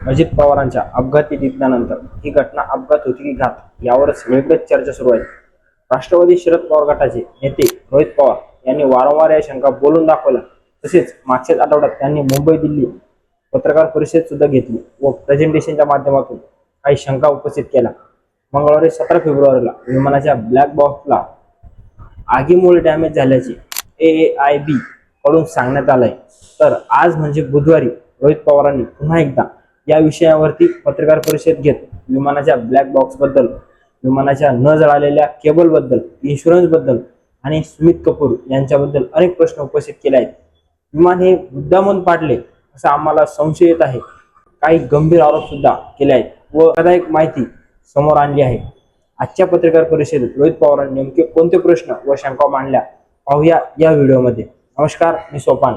अजित पवारांच्या अपघाती निधनानंतर ही घटना अपघात होती की घात यावर सगळीकडेच चर्चा सुरू आहे. राष्ट्रवादी शरद पवार गटाचे नेते रोहित पवार यांनी वारंवार या शंका बोलून दाखवल्या. तसेच मागच्याच आठवड्यात त्यांनी मुंबई दिल्ली पत्रकार परिषद सुद्धा घेतली व प्रेझेंटेशनच्या माध्यमातून काही शंका उपस्थित केल्या. मंगळवारी 17 फेब्रुवारीला विमानाच्या ब्लॅक बॉक्सला आगीमुळे डॅमेज झाल्याचे AAIB कडून सांगण्यात आलंय. तर आज म्हणजे बुधवारी रोहित पवारांनी पुन्हा एकदा या विषयावरती पत्रकार परिषद घेत विमानाच्या ब्लॅक बॉक्स बद्दल, विमानाच्या न जळालेल्या केबल बद्दल, इन्शुरन्स बद्दल आणि सुमित कपूर यांच्याबद्दल अनेक प्रश्न उपस्थित केले आहेत. विमान हे मुद्दामून पाडले असा आम्हाला संशय येत आहे. काही गंभीर आरोप सुद्धा केले आहेत व एक माहिती समोर आणली आहे. आजच्या पत्रकार परिषदेत रोहित पवारांनी नेमके कोणते प्रश्न व शंका मांडल्या पाहूया या व्हिडिओमध्ये. नमस्कार, मी सोपान,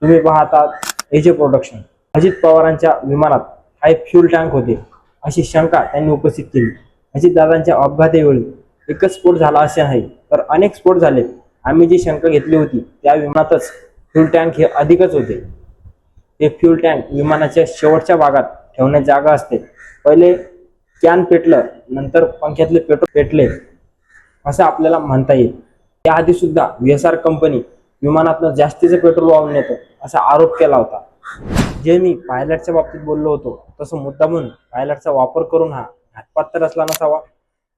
तुम्ही पाहतात AJ प्रोडक्शन. अजित पवारांच्या विमानात हाय फ्यूल टँक होते अशी शंका त्यांनी उपस्थित केली. अजित दादांच्या अपघातावेळी एकच स्फोट झाला असे नाही तर अनेक स्फोट झाले. आम्ही जी शंका घेतली होती त्या विमानातच फ्यूल टँक हे अधिकच होते. ते फ्यूल टँक विमानाच्या शेवटच्या भागात ठेवण्याची जागा असते. पहिले कॅन पेटलं, नंतर पंख्यातले पेट्रोल पेटले असं आपल्याला म्हणता येईल. त्याआधी सुद्धा VSR कंपनी विमानातनं जास्तीचं पेट्रोल वाहून नेतं असा आरोप केला होता. जे मी पायलटच्या बाबतीत बोललो होतो तसं मुद्दामून पायलटचा वापर करून हा घातपात तर असला नसावा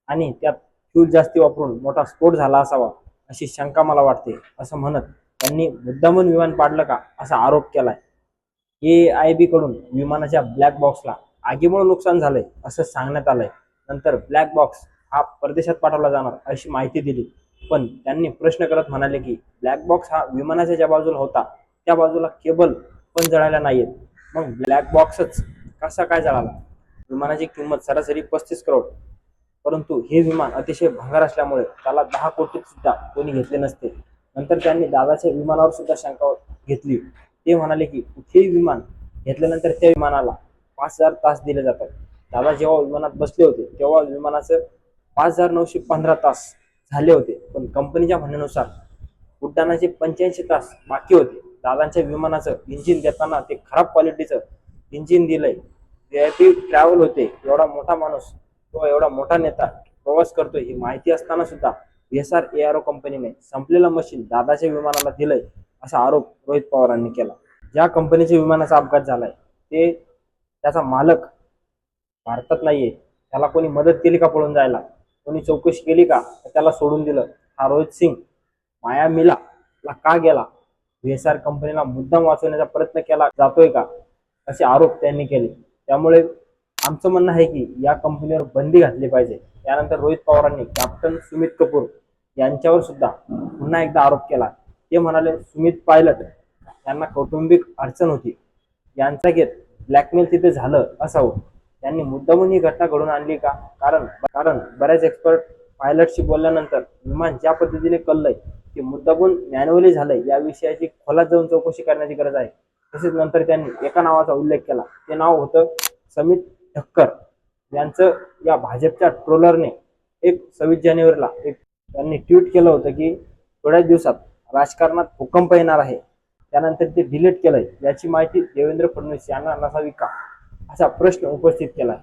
आणि त्यात फ्यूल जास्ती वापरून मोठा स्फोट झाला असावा अशी शंका मला वाटते, असं म्हणत त्यांनी मुद्दामून विमान पाडलं का असा आरोप केलाय. AAIB कडून विमानाच्या ब्लॅक बॉक्सला आगीमुळे नुकसान झालंय असं सांगण्यात आलंय. नंतर ब्लॅक बॉक्स हा परदेशात पाठवला जाणार अशी माहिती दिली. पण त्यांनी प्रश्न करत म्हणाले की ब्लॅक बॉक्स हा विमानाच्या ज्या बाजूला होता त्या बाजूला केबल पण जळायला नाहीयेत, मग ब्लॅक बॉक्सच कसा काय जळाला? विमानाची किंमत सरासरी 35 करोड, परंतु हे विमान अतिशय भंगार असल्यामुळे त्याला 10 कोटीत सुद्धा कोणी घेतले नसते. नंतर त्यांनी दादाच्या विमानावर सुद्धा शंका घेतली. ते म्हणाले की कुठेही विमान घेतल्यानंतर त्या विमानाला 5000 तास दिले जातात. दादा जेव्हा विमानात बसले होते तेव्हा विमानाचं 5915 तास झाले होते, पण कंपनीच्या म्हणण्यानुसार उड्डाणाचे 85 तास बाकी होते. दादांच्या विमानाचं इंजिन देताना ते खराब क्वालिटीचं इंजिन दिलंय. VIP ट्रॅव्हल होते. एवढा मोठा माणूस किंवा एवढा मोठा नेता प्रवास करतोय ही माहिती असताना सुद्धा VSR ARO कंपनीने संपलेलं मशीन दादाच्या विमानाला दिलंय असा आरोप रोहित पवारांनी केला. ज्या कंपनीच्या विमानाचा अपघात झालाय ते त्याचा मालक भारतात नाहीये. त्याला कोणी मदत केली का पळून जायला? कोणी चौकशी केली का? त्याला सोडून दिलं. हा रोहित सिंग मायामीला का गेला? VSR कंपनीला मुद्दाम वाचवण्याचा प्रयत्न केला जातोय का? असे आरोप त्यांनी केले. त्यामुळे आमचं म्हणणं आहे की या कंपनीवर बंदी घातली पाहिजे. त्यानंतर रोहित पवारांनी कॅप्टन सुमित कपूर यांच्यावर सुद्धा पुन्हा एकदा आरोप केला. ते म्हणाले सुमित पायलट यांना कौटुंबिक अडचण होती, यांचा घेत ब्लॅकमेल तिथे झालं असावं. त्यांनी मुद्दामून ही घटना घडून आणली का? कारण बऱ्याच एक्सपर्ट पायलटशी बोलल्यानंतर विमान ज्या पद्धतीने कललंय ते मुद्दामून मॅन्युअली झालंय या विषयाची खोलात जाऊन चौकशी करण्याची गरज आहे. तसेच नंतर त्यांनी एका नावाचा उल्लेख केला. ते नाव होतं समित ठक्कर यांचं. या भाजपच्या ट्रोलरने 26 जानेवारीला त्यांनी ट्विट केलं होतं की थोड्याच दिवसात राजकारणात भूकंप येणार आहे. त्यानंतर ते डिलीट केलंय. याची माहिती देवेंद्र फडणवीस यांना नसावी का असा प्रश्न उपस्थित केला.